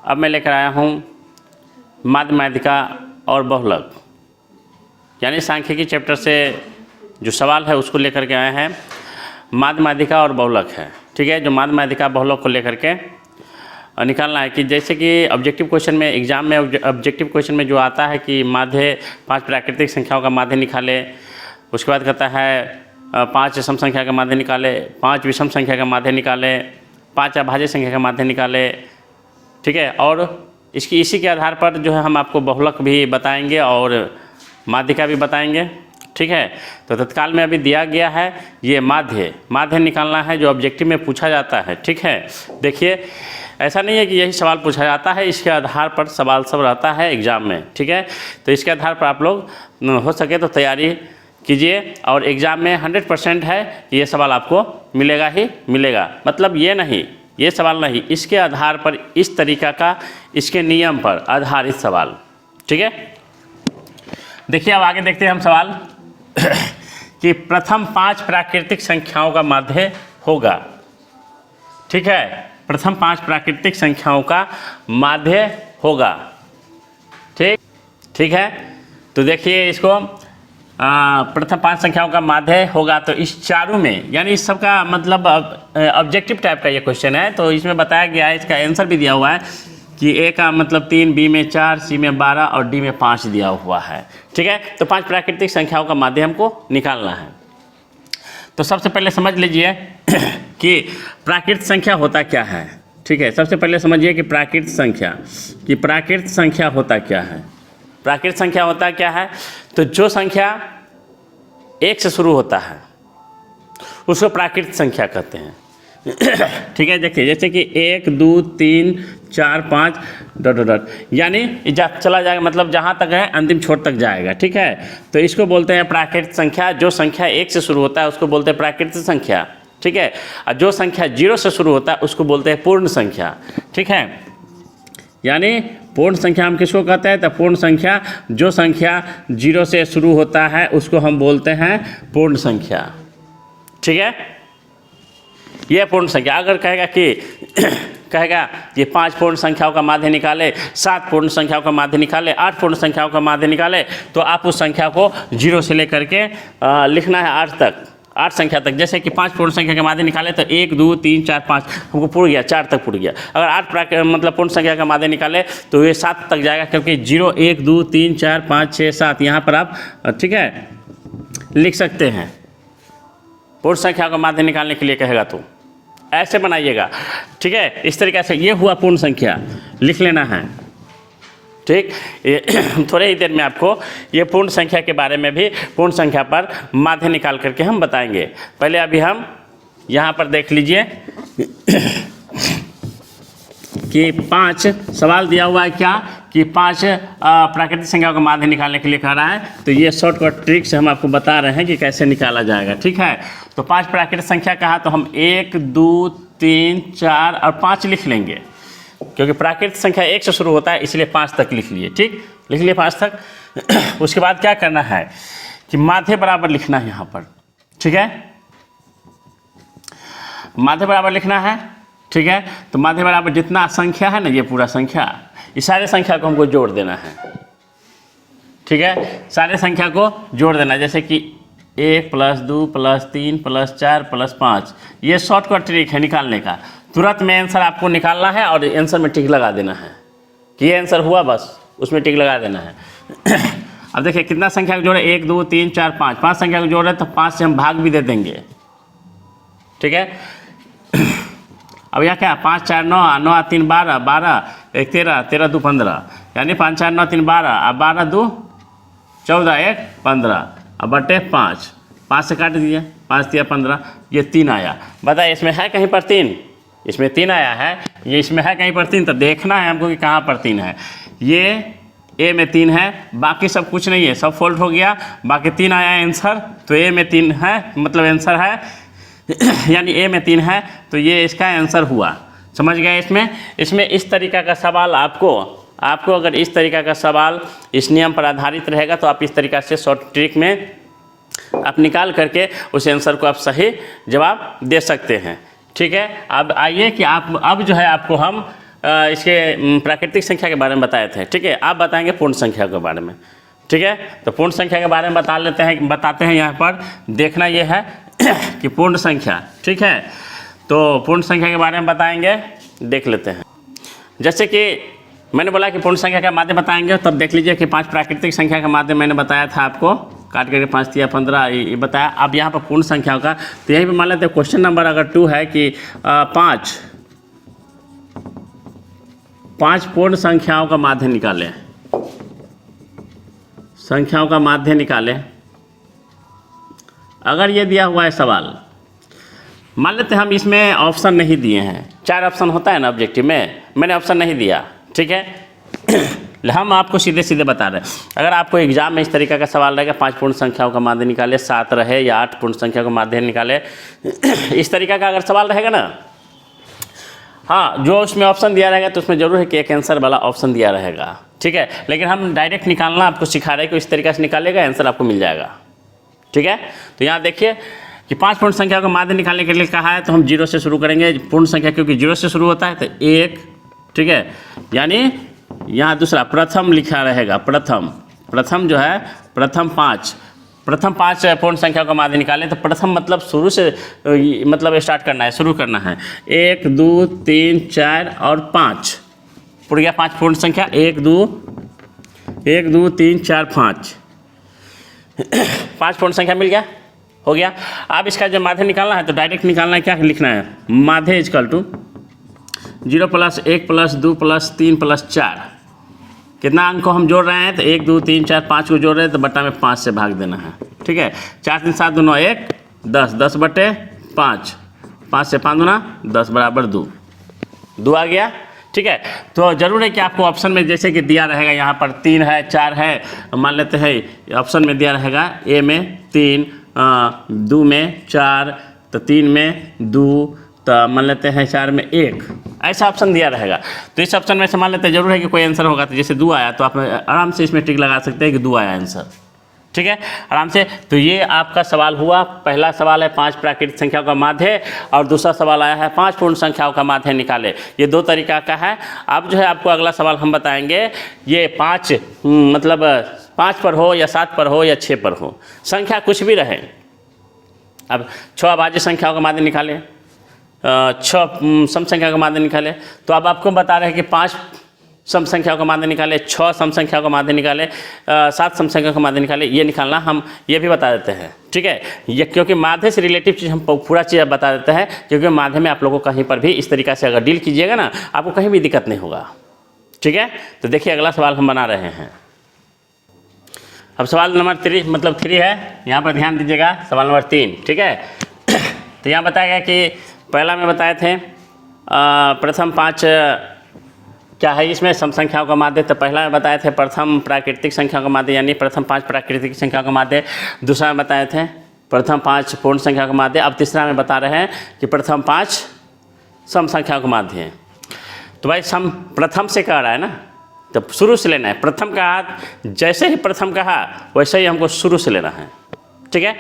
अब मैं लेकर आया हूँ माध्य माध्यिका और बहुलक, यानी सांख्यिकी चैप्टर से जो सवाल है उसको लेकर के आए हैं। माध्य माध्यिका और बहुलक है, ठीक है। जो माध्य माध्यिका बहुलक को लेकर के निकालना है कि जैसे कि ऑब्जेक्टिव क्वेश्चन में, एग्जाम में ऑब्जेक्टिव क्वेश्चन में जो आता है कि माध्य 5 प्राकृतिक संख्याओं का माध्य निकाले, उसके बाद कहता है 5 सम संख्या का माध्य निकाले, 5 विषम संख्या का माध्य निकाले, 5 अभाज्य संख्या का माध्य निकाले, ठीक है। और इसी के आधार पर जो है हम आपको बहुलक भी बताएंगे और माध्यिका भी बताएंगे, ठीक है। तो तत्काल में अभी दिया गया है ये माध्य निकालना है जो ऑब्जेक्टिव में पूछा जाता है, ठीक है। देखिए ऐसा नहीं है कि यही सवाल पूछा जाता है, इसके आधार पर सवाल सब रहता है एग्ज़ाम में, ठीक है। तो इसके आधार पर आप लोग हो सके तो तैयारी कीजिए और एग्ज़ाम में 100% है कि ये सवाल आपको मिलेगा ही मिलेगा। मतलब ये नहीं, ये सवाल नहीं, इसके आधार पर, इस तरीका का, इसके नियम पर आधारित सवाल, ठीक है। देखिए अब आगे देखते हैं हम सवाल कि प्रथम 5 प्राकृतिक संख्याओं का माध्य होगा, ठीक है। प्रथम 5 प्राकृतिक संख्याओं का माध्य होगा, ठीक है। तो देखिए इसको प्रथम 5 संख्याओं का माध्य होगा, तो इस चारों में, यानी इस सब का मतलब ऑब्जेक्टिव टाइप का ये क्वेश्चन है। तो इसमें बताया गया है, इसका आंसर भी दिया हुआ है कि ए का मतलब 3, बी में 4, सी में 12 और डी में 5 दिया हुआ है, ठीक है। तो 5 प्राकृतिक संख्याओं का माध्य हमको निकालना है। तो सबसे पहले समझ लीजिए कि प्राकृत संख्या होता क्या है, ठीक है। सबसे पहले समझिए कि प्राकृत संख्या होता क्या है। प्राकृत संख्या होता क्या है, तो जो संख्या 1 से शुरू होता है उसको प्राकृत संख्या कहते हैं, ठीक है। देखिए जैसे कि 1, 2, 3, 4, 5 ... यानी चला जाएगा, मतलब जहाँ तक है अंतिम छोर तक जाएगा, ठीक है। तो इसको बोलते हैं प्राकृत संख्या। जो संख्या 1 से शुरू होता है उसको बोलते हैं प्राकृत संख्या, ठीक है। और जो संख्या 0 से शुरू होता है उसको बोलते हैं पूर्ण संख्या, ठीक है। यानी पूर्ण संख्या हम किसको कहते हैं, तो पूर्ण संख्या, जो संख्या 0 से शुरू होता है उसको हम बोलते हैं पूर्ण संख्या, ठीक है। ये पूर्ण संख्या। अगर कहेगा कि 5 पूर्ण संख्याओं का माध्य निकाले, 7 पूर्ण संख्याओं का माध्य निकाले, 8 पूर्ण संख्याओं का माध्य निकाले, तो आप उस संख्या को 0 से लेकर के लिखना है 8 तक, 8 संख्या तक। जैसे कि 5 पूर्ण संख्या के माध्य निकाले तो 1, 2, 3, 4, 5 हमको पुर गया, 4 तक पुर गया। अगर 8 मतलब पूर्ण संख्या का माध्य निकाले तो ये 7 तक जाएगा, क्योंकि 0, 1, 2, 3, 4, 5, 6, 7 यहाँ पर आप, ठीक है, लिख सकते हैं। पूर्ण संख्या का माध्य निकालने के लिए कहेगा तो ऐसे बनाइएगा, ठीक है। इस तरीके से ये हुआ पूर्ण संख्या, लिख लेना है, ठीक। थोड़े ही देर में आपको ये पूर्ण संख्या के बारे में भी, पूर्ण संख्या पर माध्य निकाल करके हम बताएंगे। पहले अभी हम यहाँ पर देख लीजिए कि 5 सवाल दिया हुआ है क्या, कि 5 प्राकृतिक संख्याओं का माध्य निकालने के लिए कह रहा है। तो ये शॉर्टकट ट्रिक से हम आपको बता रहे हैं कि कैसे निकाला जाएगा, ठीक है। तो 5 प्राकृतिक संख्या कहा तो हम 1, 2, 3, 4 और 5 लिख लेंगे, क्योंकि प्राकृतिक संख्या 1 से शुरू होता है, इसलिए 5 तक लिख लिए, ठीक, लिख लिए 5 तक। उसके बाद क्या करना है कि माध्य बराबर लिखना है यहाँ पर, ठीक है। माध्य बराबर लिखना है, ठीक है। तो माध्य बराबर जितना संख्या है ना, ये पूरा संख्या, इस सारे संख्या को हमको जोड़ देना है, ठीक है। सारे संख्या को जोड़ देना, जैसे कि 1 + 2 + 3 + 4 + 5। ये शॉर्टकट ट्रिक है निकालने का। तुरंत में आंसर आपको निकालना है और आंसर में टिक लगा देना है कि ये आंसर हुआ, बस उसमें टिक लगा देना है। अब देखिए कितना संख्या को जोड़े, 1, 2, 3, 4, 5, 5 संख्या को जोड़ रहे तो 5 से हम भाग भी दे देंगे, ठीक है। अब यहाँ क्या, 5, 4, 9, 9, 3, 12, 12, 1, 13, 13, 2, 15, यानी 5, 4, 9, 3, 12, अब 12, 2, 14, 1, 15, अब बटे 5, 5 से काट दीजिए, 5 दिया 15, ये 3 आया। बताइए इसमें है कहीं पर 3, इसमें 3 आया है, ये इसमें है कहीं पर 3, तो देखना है हमको कि कहाँ पर 3 है। ये ए में 3 है, बाकी सब कुछ नहीं है, सब फोल्ड हो गया, बाकी 3 आया आंसर, तो ए में 3 है, मतलब आंसर है, यानी ए में 3 है, तो ये इसका आंसर हुआ। समझ गए। इसमें इस तरीका का सवाल आपको अगर इस तरीका का सवाल इस नियम पर आधारित रहेगा तो आप इस तरीका से शॉर्ट ट्रिक में आप निकाल करके उस आंसर को आप सही जवाब दे सकते हैं, ठीक है। अब आइए कि आप अब जो है आपको हम इसके प्राकृतिक संख्या के बारे में बताए थे, ठीक है। आप बताएंगे पूर्ण संख्या के बारे में, ठीक है। तो पूर्ण संख्या के बारे में बताते हैं यहाँ पर। देखना ये है कि पूर्ण संख्या, ठीक है। तो पूर्ण संख्या के बारे में बताएंगे, देख लेते हैं। जैसे कि मैंने बोला कि पूर्ण संख्या का माध्य बताएंगे, तब देख लीजिए कि 5 प्राकृतिक संख्या का माध्य मैंने बताया था आपको, काट करके 5 या 15 ये बताया। अब यहाँ पर पूर्ण संख्याओं का, तो यहीं पे मान लेते हैं क्वेश्चन नंबर अगर 2 है कि 5 पूर्ण संख्याओं का माध्य निकालें, संख्याओं का माध्य निकालें। अगर ये दिया हुआ है सवाल, मान लेते हैं हम इसमें ऑप्शन नहीं दिए हैं, 4 ऑप्शन होता है ना ऑब्जेक्टिव में, मैंने ऑप्शन नहीं दिया, ठीक है। हम आपको सीधे सीधे बता रहे हैं। अगर आपको एग्जाम में इस तरीका का सवाल रहेगा, 5 पूर्ण संख्याओं का माध्य निकाले, 7 रहे या 8 पूर्ण संख्या का माध्य निकाले, इस तरीका का अगर सवाल रहेगा ना, हाँ, जो उसमें ऑप्शन दिया रहेगा तो उसमें जरूर है कि एक आंसर वाला ऑप्शन दिया रहेगा, ठीक है। लेकिन हम डायरेक्ट निकालना आपको सिखा रहे हैं कि इस तरीके से निकालेगा, आंसर आपको मिल जाएगा, ठीक है। तो यहाँ देखिए कि 5 पूर्ण संख्या का माध्य निकालने के लिए कहा है, तो हम 0 से शुरू करेंगे। पूर्ण संख्या क्योंकि 0 से शुरू होता है तो 1, ठीक है। यानी यहाँ दूसरा प्रथम लिखा रहेगा, प्रथम जो है, प्रथम 5 पूर्ण संख्या का माध्य निकालें। तो प्रथम मतलब शुरू से, मतलब स्टार्ट करना है, शुरू करना है। 1 2 3 4 और 5 पूर्ण गया, 5 पूर्ण संख्या। 1 2 3 4 5 5 पूर्ण संख्या मिल गया, हो गया। अब इसका जब माध्य निकालना है तो डायरेक्ट निकालना है, क्या लिखना है, माध्य इक्वल टू 0 + 1 + 2 + 3 + 4। कितना अंक को हम जोड़ रहे हैं, तो 1 2 3 4 5 को जोड़ रहे हैं, तो बट्टा में 5 से भाग देना है, ठीक है। 4 3 7 2 9 1 10, 10/5, 5 से 5 गुना 10 बराबर 2 आ गया, ठीक है। तो जरूर है कि आपको ऑप्शन में जैसे कि दिया रहेगा, यहाँ पर 3 है 4 है, मान लेते हैं ऑप्शन में दिया रहेगा, ए में 3, 2 में 4, तो 3 में 2, तो मान लेते हैं 4 में 1, ऐसा ऑप्शन दिया रहेगा। तो इस ऑप्शन में से मान लेते हैं जरूर है कि कोई आंसर होगा। तो जैसे 2 आया तो आप आराम से इसमें टिक लगा सकते हैं कि 2 आया आंसर, ठीक है, आराम से। तो ये आपका सवाल हुआ। पहला सवाल है 5 प्राकृतिक संख्याओं का माध्य, और दूसरा सवाल आया है 5 पूर्ण संख्याओं का माध्य निकाले। ये 2 तरीका का है। अब जो है आपको अगला सवाल हम बताएंगे, ये 5 मतलब 5 पर हो या 7 पर हो या 6 पर हो, संख्या कुछ भी रहे। अब 6 अभाज्य संख्याओं का माध्य निकालें, 6 सम संख्या का माध्य निकाले। तो अब आपको बता रहे हैं कि 5 सम संख्याओं का माध्य निकाले, 6 सम संख्याओं का माध्य निकाले, 7 सम संख्या का माध्य निकाले। ये निकालना हम ये भी बता देते हैं, ठीक है। ये क्योंकि माध्य से रिलेटिव चीज़ हम पूरा चीज़ बता देते हैं, क्योंकि माध्य में आप लोगों को कहीं पर भी इस तरीक़ा से अगर डील कीजिएगा ना, आपको कहीं भी दिक्कत नहीं होगा, ठीक है। तो देखिए अगला सवाल हम बना रहे हैं। अब सवाल नंबर 3 मतलब 3 है, यहाँ पर ध्यान दीजिएगा, सवाल नंबर 3, ठीक है। तो यहाँ बताया गया कि पहला में बताए थे प्रथम 5 क्या है इसमें सम संख्याओं का माध्य। तो पहला में बताए थे प्रथम प्राकृतिक संख्या का माध्य, यानी प्रथम 5 प्राकृतिक संख्या का माध्य। दूसरा में बताए थे प्रथम 5 पूर्ण संख्या का माध्य। अब तीसरा में बता रहे हैं कि प्रथम 5 सम संख्या का माध्य है। तो भाई सम प्रथम से कह रहा है ना, तो शुरू से लेना है। प्रथम कहा, जैसे ही प्रथम कहा वैसे ही हमको शुरू से लेना है, ठीक है।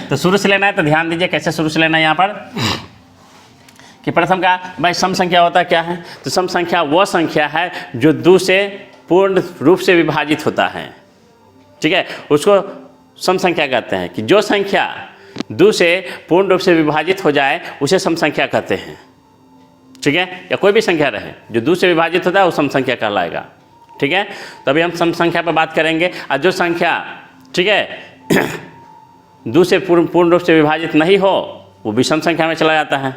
तो शुरू से लेना है, तो ध्यान दीजिए कैसे शुरू से लेना है। यहाँ पर कि प्रथम का भाई सम संख्या होता क्या है, तो सम संख्या वह संख्या है जो 2 से पूर्ण रूप से विभाजित होता है, ठीक है, उसको सम संख्या कहते हैं। कि जो संख्या 2 से पूर्ण रूप से विभाजित हो जाए उसे सम संख्या कहते हैं, ठीक है। या कोई भी संख्या रहे जो 2 से विभाजित होता है वो सम संख्या कहलाएगा, ठीक है। तो अभी हम सम संख्या पर बात करेंगे। और जो संख्या, ठीक है, 2 से पूर्ण रूप से विभाजित नहीं हो वो विषम संख्या में चला जाता है,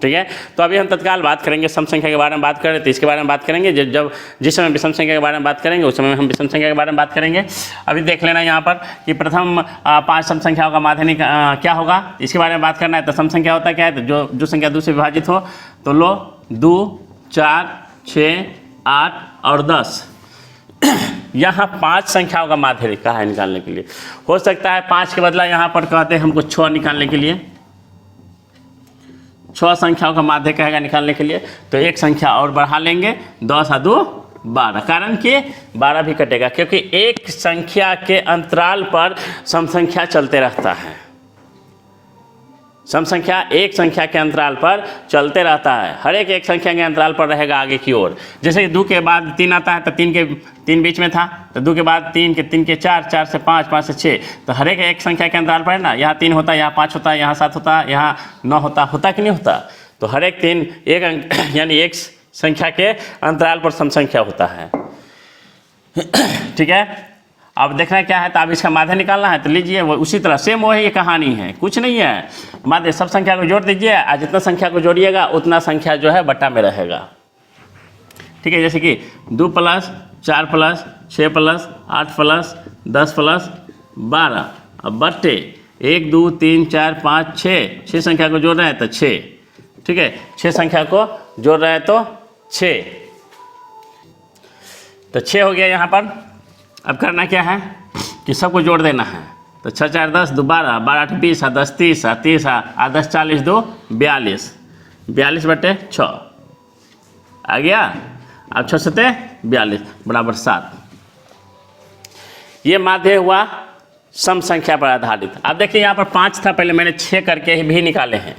ठीक है। तो अभी हम तत्काल बात करेंगे सम संख्या के बारे में बात करें तो इसके बारे में बात करेंगे। जब जिस समय विषम संख्या के बारे में बात करेंगे उस समय हम विषम संख्या के बारे में बात करेंगे। अभी देख लेना यहाँ पर कि प्रथम 5 सम संख्याओं का माध्य क्या होगा, इसके बारे में बात करना है। तो सम संख्या होता क्या है, तो जो संख्या 2 से विभाजित हो, तो लो 2 4 6 8 और 10 यहाँ 5 संख्याओं का माध्य कहा है निकालने के लिए। हो सकता है 5 के बदला यहाँ पर कहते हैं हमको 6 निकालने के लिए, 6 संख्याओं का माध्य कहेगा निकालने के लिए। तो एक संख्या और बढ़ा लेंगे, 10 और 2 12, कारण कि 12 भी कटेगा, क्योंकि एक संख्या के अंतराल पर सम संख्या चलते रहता है। सम संख्या एक संख्या के अंतराल पर चलते रहता है, हर एक संख्या के अंतराल पर रहेगा आगे की ओर। जैसे कि 2 के बाद 3 आता है तो 3 बीच में था, तो 2 के बाद 3 के 4, 4 से 5, 5 से 6, तो हर एक संख्या के अंतराल पर है ना, यहाँ 3 होता है, यहाँ 5 होता है, यहाँ 7 होता है, यहाँ 9 होता कि नहीं होता। तो हर एक 3 एक अंक यानी एक संख्या के अंतराल पर सम संख्या होता है। ठीक है, अब देखना क्या है, तो अब इसका माध्य निकालना है, तो लीजिए वो उसी तरह सेम वही ये कहानी है, कुछ नहीं है। माध्य सब संख्या को जोड़ दीजिए, और जितना संख्या को जोड़िएगा उतना संख्या जो है बट्टा में रहेगा। ठीक है, जैसे कि 2 + 4 + 6 + 8 + 10 + 12, अब बट्टे 1 2 3 4 5 6 संख्या को जोड़ रहे हैं तो 6। ठीक है, 6 संख्या को जोड़ रहे हैं तो 6, तो 6 हो गया यहाँ पर। अब करना क्या है कि सबको जोड़ देना है, तो 6 4 10 2 12, 12 8 20, 10 30, 30 10 40 2 42, 42 बटे 6 आ गया। अब 6 7 42 बराबर 7। ये माध्य हुआ सम संख्या पर आधारित। अब देखिए यहाँ पर 5 था पहले, मैंने 6 करके भी निकाले हैं।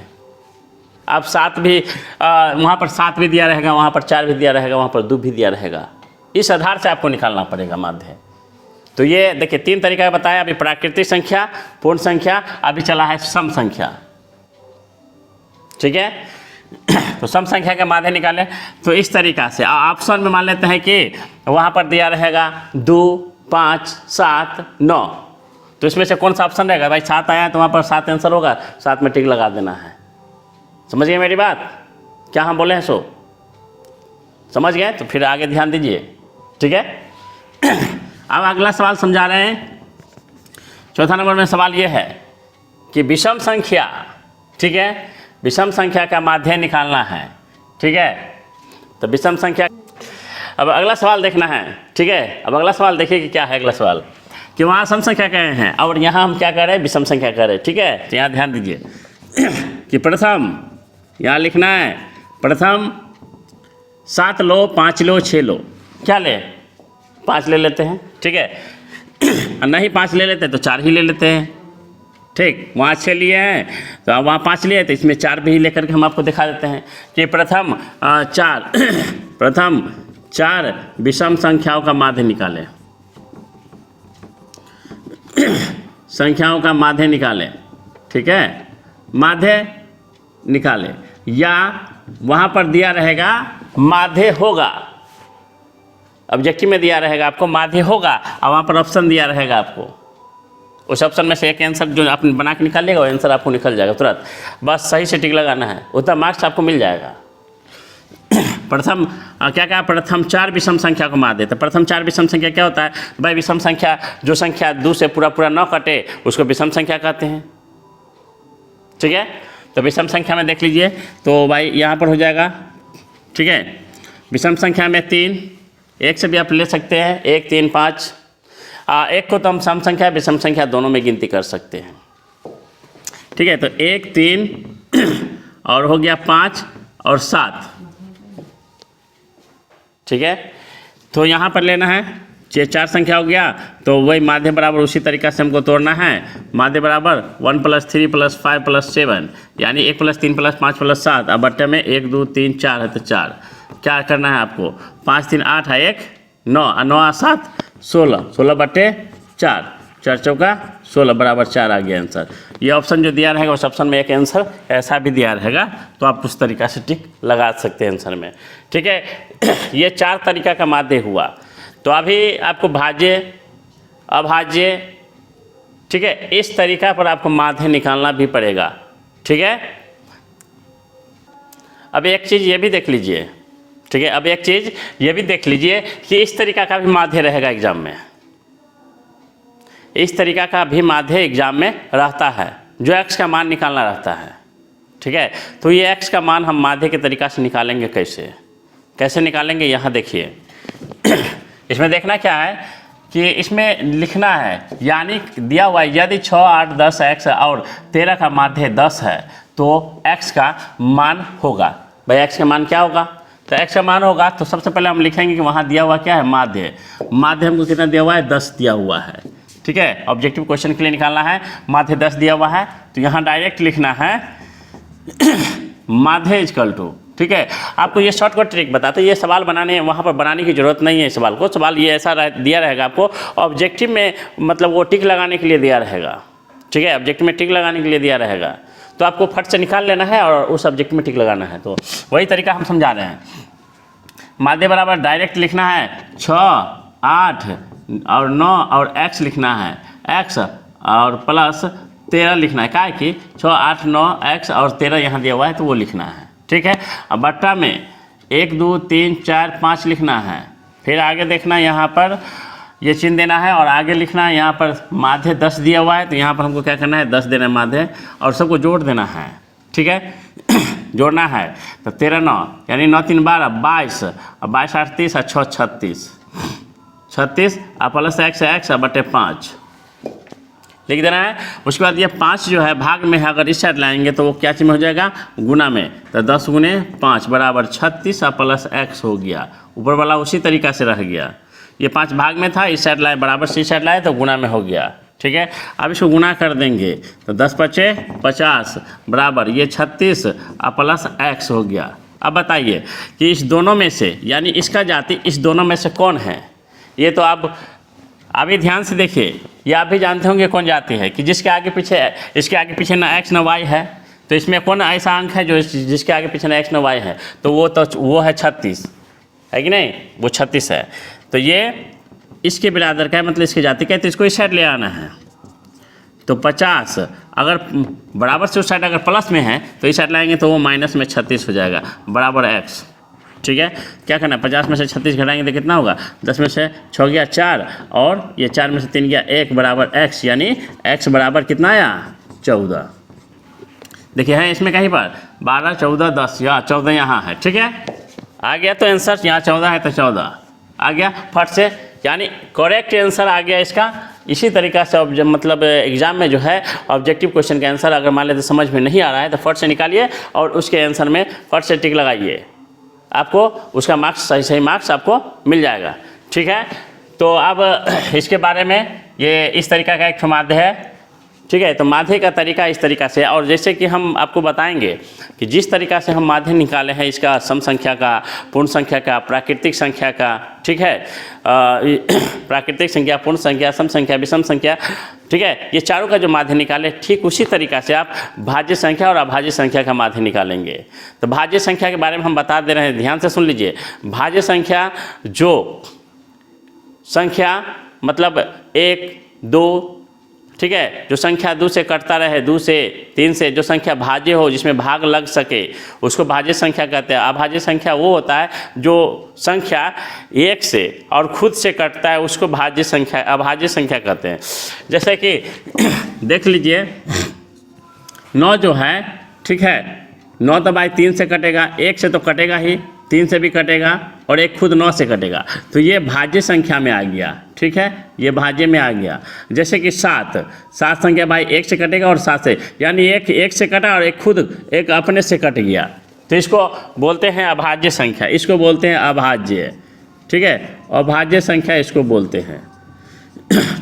अब 7 भी वहाँ पर 7 भी दिया रहेगा, वहाँ पर 4 भी दिया रहेगा, वहाँ पर 2 भी दिया रहेगा। इस आधार से आपको निकालना पड़ेगा माध्य। तो ये देखिए 3 तरीका बताया, अभी प्राकृतिक संख्या, पूर्ण संख्या, अभी चला है सम संख्या। ठीक है, तो सम संख्या का माध्य निकालें तो इस तरीका से ऑप्शन में मान लेते हैं कि वहाँ पर दिया रहेगा 2 5 7 9, तो इसमें से कौन सा ऑप्शन रहेगा भाई? 7 आया तो वहाँ पर 7 आंसर होगा, 7 में टिक लगा देना है। समझ गए मेरी बात? क्या हम बोले हैं सो समझ गए? तो फिर आगे ध्यान दीजिए। ठीक है, अब अगला सवाल समझा रहे हैं। चौथा नंबर में सवाल ये है कि विषम संख्या, ठीक है, विषम संख्या का माध्य निकालना है। ठीक है, तो विषम संख्या, अब अगला सवाल देखना है। ठीक है, अब अगला सवाल देखिए कि क्या है अगला सवाल, कि वहाँ सम संख्या कहे हैं और यहाँ हम क्या कर रहे हैं, विषम संख्या कर रहे हैं। ठीक है, तो यहाँ ध्यान दीजिए कि प्रथम यहाँ लिखना है, प्रथम 7 लो 5 लो 6 लो, क्या ले? 5 ले लेते हैं। ठीक है, नहीं 5 ले लेते तो 4 ही ले लेते हैं। ठीक, वहाँ 6 लिए हैं तो अब वहाँ 5 लिए, तो इसमें 4 भी लेकर के हम आपको दिखा देते हैं कि प्रथम 4 विषम संख्याओं का माध्य निकालें। संख्याओं का माध्य निकालें। ठीक है, माध्य निकालें, या वहाँ पर दिया रहेगा माध्य होगा, ऑब्जेक्टिव में दिया रहेगा आपको माध्य होगा, और वहाँ पर ऑप्शन दिया रहेगा आपको। उस ऑप्शन में से एक आंसर जो आप बना के निकालिएगा वो आंसर आपको निकल जाएगा तुरंत, बस सही से टिक लगाना है, उतना मार्क्स आपको मिल जाएगा। प्रथम क्या कहा, प्रथम 4 विषम संख्या को माध्य। तो प्रथम 4 विषम संख्या क्या होता है भाई? विषम संख्या जो संख्या 2 से पूरा न कटे उसको विषम संख्या कहते हैं। ठीक है, तो विषम संख्या में देख लीजिए, तो भाई यहाँ पर हो जाएगा। ठीक है, विषम संख्या में 3, 1 से भी आप ले सकते हैं, 1 3 5, 1 को तो हम सम संख्या विषम संख्या दोनों में गिनती कर सकते हैं। ठीक है, तो 1 3 और हो गया 5 और 7। ठीक है, तो यहाँ पर लेना है 4 संख्या हो गया, तो वही माध्य बराबर उसी तरीका से हमको तोड़ना है। माध्य बराबर 1 + 3 + 5 + 7, यानी 1 + 3 + 5 + 7। अब बट्टे में 1 2 3 4 है तो 4। क्या करना है आपको? 5 3 8 है 1 9, 9 7 16, 16 बटे 4, 4 चौका 16 बराबर 4 आ गया आंसर। ये ऑप्शन जो दिया रहेगा उस ऑप्शन में एक आंसर ऐसा भी दिया रहेगा, तो आप उस तरीका से टिक लगा सकते हैं आंसर में। ठीक है, ये 4 तरीका का माध्य हुआ। तो अभी आपको भाज्य, अभाज्य, ठीक है, इस तरीका पर आपको माध्य निकालना भी पड़ेगा। ठीक है, अब एक चीज़ ये भी देख लीजिए। ठीक है, अब एक चीज़ ये भी देख लीजिए कि इस तरीका का भी माध्य रहेगा एग्जाम में, इस तरीका का भी माध्य एग्जाम में रहता है, जो x का मान निकालना रहता है। ठीक है, तो ये x का मान हम माध्य के तरीका से निकालेंगे। कैसे निकालेंगे, यहाँ देखिए। इसमें देखना क्या है कि इसमें लिखना है, यानी दिया हुआ है यदि 6 8 10 x और 13 का माध्य 10 है तो x का मान होगा। भाई x का मान क्या होगा? तो x का मान होगा तो सबसे पहले हम लिखेंगे कि वहाँ दिया हुआ क्या है, माध्य। माध्य हमको कितना दिया हुआ है? 10 दिया हुआ है। ठीक है, ऑब्जेक्टिव क्वेश्चन के लिए निकालना है, माध्य 10 दिया हुआ है, तो यहाँ डायरेक्ट लिखना है माध्य इजकल टू, ठीक है। आपको ये शॉर्टकट ट्रिक बताते, ये सवाल बनाने वहाँ पर बनाने की ज़रूरत नहीं है। सवाल को सवाल ये ऐसा दिया रहेगा आपको, ऑब्जेक्टिव में मतलब वो टिक लगाने के लिए दिया रहेगा, ठीक है। ऑब्जेक्टिव में टिक लगाने के लिए दिया रहेगा, तो आपको फट से निकाल लेना है और उस ऑब्जेक्टिव में टिक लगाना है। तो वही तरीका हम समझा रहे हैं। माध्य बराबर डायरेक्ट लिखना है 6, 8 और 9 और x लिखना है, x और प्लस 13 लिखना है। क्या है कि 6, 8, 9 x और 13 यहाँ दिया हुआ है तो वो लिखना है, ठीक है। अब बट्टा में 1, 2, 3, 4, 5 लिखना है। फिर आगे देखना, यहाँ पर ये चिन्ह देना है और आगे लिखना है। यहाँ पर माध्य 10 दिया हुआ है तो यहाँ पर हमको क्या करना है, 10 देना है माध्य और सबको जोड़ देना है, ठीक है। जोड़ना है तो 13, 9 यानी 9, 3, 12, 22 और 22, 8, 30 और 6, 36, 36 और प्लस x बटे 5 लिख देना है। उसके बाद ये 5 जो है भाग में है, अगर इस साइड लाएंगे तो वो क्या चीज़ में हो जाएगा, गुना में। तो 10 गुने 5 बराबर 36 और प्लस x हो गया। ऊपर वाला उसी तरीका से रह गया। ये 5 भाग में था, इस साइड लाए बराबर से इस साइड लाए तो गुना में हो गया, ठीक है। अब इसको गुना कर देंगे तो 10 पचे 50 बराबर ये 36 और प्लस x हो गया। अब बताइए कि इस दोनों में से, यानी इसका जाति इस दोनों में से कौन है। ये तो आप अभी ध्यान से देखिए, ये आप भी जानते होंगे कौन जाति है कि जिसके आगे पीछे, इसके आगे पीछे ना x ना y है। तो इसमें कौन ऐसा अंक है जो जिसके आगे पीछे ना x ना y है, तो वो है 36, है कि नहीं, वो 36 है। तो ये इसके बिरादर का है, मतलब इसकी जाति का है, तो इसको इस साइड ले आना है। तो 50 अगर बराबर से उस साइड अगर प्लस में है तो इस साइड लाएंगे तो वो माइनस में 36 हो जाएगा बराबर x, ठीक है। क्या करना है, 50 में से 36 घटाएंगे तो कितना होगा, 10 में से 6 गया 4 और ये 4 में से 3 गया 1 बराबर x, यानी x बराबर कितना आया, 14। देखिए है इसमें कहीं पर 12, 14, 10 या 14 यहाँ है, ठीक है। आ गया तो आंसर, यहाँ 14 है तो 14 आ गया फट से, यानी करेक्ट आंसर आ गया इसका। इसी तरीक़ा से मतलब एग्ज़ाम में जो है ऑब्जेक्टिव क्वेश्चन का आंसर अगर मान लेते समझ में नहीं आ रहा है तो फट से निकालिए और उसके आंसर में फट से टिक लगाइए, आपको उसका मार्क्स सही मार्क्स आपको मिल जाएगा, ठीक है। तो अब इसके बारे में ये इस तरीका का एक माध्य है, ठीक है। तो माध्य का तरीका इस तरीका से, और जैसे कि हम आपको बताएंगे कि जिस तरीका से हम माध्य निकाले हैं इसका सम संख्या का, पूर्ण संख्या का, प्राकृतिक संख्या का, ठीक है, प्राकृतिक संख्या, पूर्ण संख्या, सम संख्या, विषम संख्या, ठीक है, ये चारों का जो माध्य निकाले, ठीक उसी तरीका से आप भाज्य संख्या और अभाज्य संख्या का माध्य निकालेंगे। तो भाज्य संख्या के बारे में हम बता दे रहे हैं, ध्यान से सुन लीजिए। भाज्य संख्या जो संख्या मतलब 1, 2, ठीक है, जो संख्या 2 से कटता रहे, 2 से 3 से, जो संख्या भाज्य हो जिसमें भाग लग सके उसको भाज्य संख्या कहते हैं। अभाज्य संख्या वो होता है जो संख्या 1 से और खुद से कटता है, उसको भाज्य संख्या, अभाज्य संख्या कहते हैं। जैसे कि देख लीजिए 9 जो है, ठीक है, 9 तो भाई 3 से कटेगा, 1 से तो कटेगा ही, 3 से भी कटेगा और एक खुद 9 से कटेगा, तो ये भाज्य संख्या में आ गया, ठीक है, ये भाज्य में आ गया। जैसे कि 7 संख्या भाई 1 से कटेगा और 7 से, यानी एक से कटा और एक खुद एक अपने से कट गया, तो इसको बोलते हैं अभाज्य संख्या, इसको बोलते हैं अभाज्य, ठीक है, अभाज्य संख्या इसको बोलते हैं,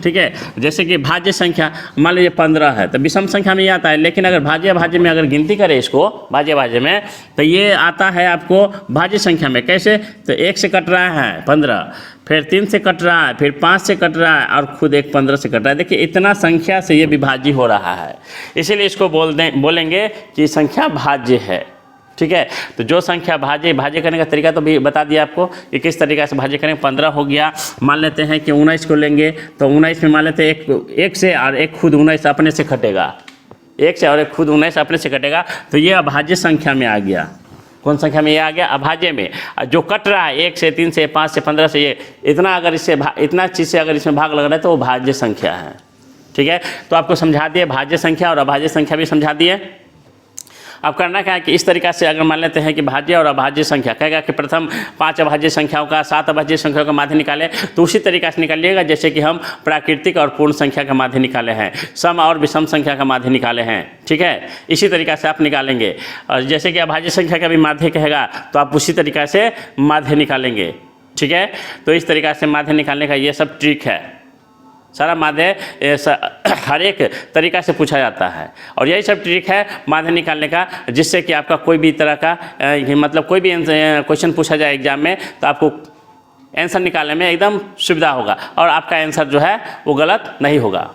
ठीक है। जैसे कि भाज्य संख्या मान लीजिए 15 है तो विषम संख्या में ये आता है, लेकिन अगर भाज्य भाज्य में अगर गिनती करें इसको भाज्य भाज्य में तो ये आता है आपको भाज्य संख्या में। कैसे, तो 1 से कट रहा है 15, फिर 3 से कट रहा है, फिर 5 से कट रहा है और खुद एक 15 से कट रहा है। देखिए इतना संख्या से ये विभाज्य हो रहा है, इसीलिए इसको बोलेंगे कि संख्या भाज्य है, ठीक है। तो जो संख्या भाज्य करने का तरीका तो भी बता दिया आपको कि किस तरीका से भाज्य करेंगे। 15 हो गया, मान लेते हैं कि 19 को लेंगे तो 19 में मान लेते हैं एक से और एक खुद 19 अपने से कटेगा, 1 से और एक खुद 19 अपने से कटेगा, तो ये अभाज्य संख्या में आ गया। कौन संख्या में ये आ गया, अभाज्य में। जो कट रहा है 1 से 3 से 5 से 15 से, ये इतना अगर इससे इतना चीज़ से अगर इसमें भाग लग रहा है तो वो भाज्य संख्या है, ठीक है। तो आपको समझा दिए भाज्य संख्या और अभाज्य संख्या भी समझा दिए। अब करना क्या है कि इस तरीका से अगर मान लेते हैं कि भाज्य और अभाज्य संख्या, कहेगा कि प्रथम 5 अभाज्य संख्याओं का 7 अभाज्य संख्याओं का माध्य निकाले, तो उसी तरीका से निकालिएगा जैसे कि हम प्राकृतिक और पूर्ण संख्या का माध्य निकाले हैं, सम और विषम संख्या का माध्य निकाले हैं, ठीक है। इसी तरीका से आप निकालेंगे। और जैसे कि अभाज्य संख्या का भी माध्य कहेगा तो आप उसी तरीका से माध्य निकालेंगे, ठीक है। तो इस तरीका से माध्य निकालने का ये सब ट्रिक है, सारा माध्य हर एक तरीका से पूछा जाता है। और यही सब ट्रिक है माध्य निकालने का, जिससे कि आपका कोई भी तरह का मतलब कोई भी क्वेश्चन पूछा जाए एग्जाम में तो आपको आंसर निकालने में एकदम सुविधा होगा और आपका आंसर जो है वो गलत नहीं होगा।